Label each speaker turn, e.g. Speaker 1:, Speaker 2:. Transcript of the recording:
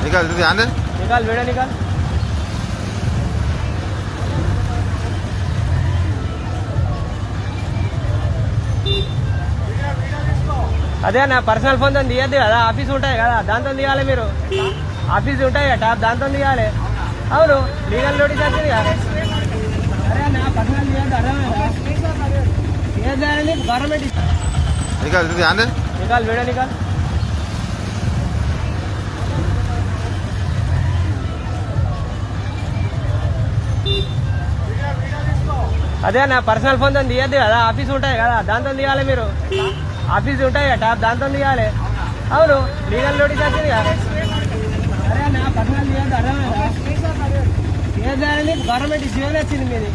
Speaker 1: निकाल ध्यान दे
Speaker 2: निकाल वीडियो निकाल అదే నా పర్సనల్ ఫోన్ తో తీయద్దు కదా ఆఫీస్ ఉంటాయి కదా దాంతో తీయాలి మీరు ఆఫీస్ ఉంటాయి కదా టాప్ దాంతో తీయాలి అవును లీగల్ నోటీస్ వచ్చింది కదా అరే నా పర్సనల్ తీయద్దు అర్థమైందా గవర్నమెంట్
Speaker 1: निकाल ध्यान दे
Speaker 2: निकाल वीडियो निकाल అదే నా పర్సనల్ ఫోన్ తో తీయద్దు కదా ఆఫీస్ ఉంటాయి కదా దాంతో తీయాలి మీరు ఆఫీస్ ఉంటాయి కదా టాప్ దాంతో తీయాలి అవును లీగల్ నోటీస్ వచ్చింది కదా అరే నా పర్సనల్ తీయద్దు అర్థమైందా గవర్నమెంట్ జీవో వచ్చింది మీది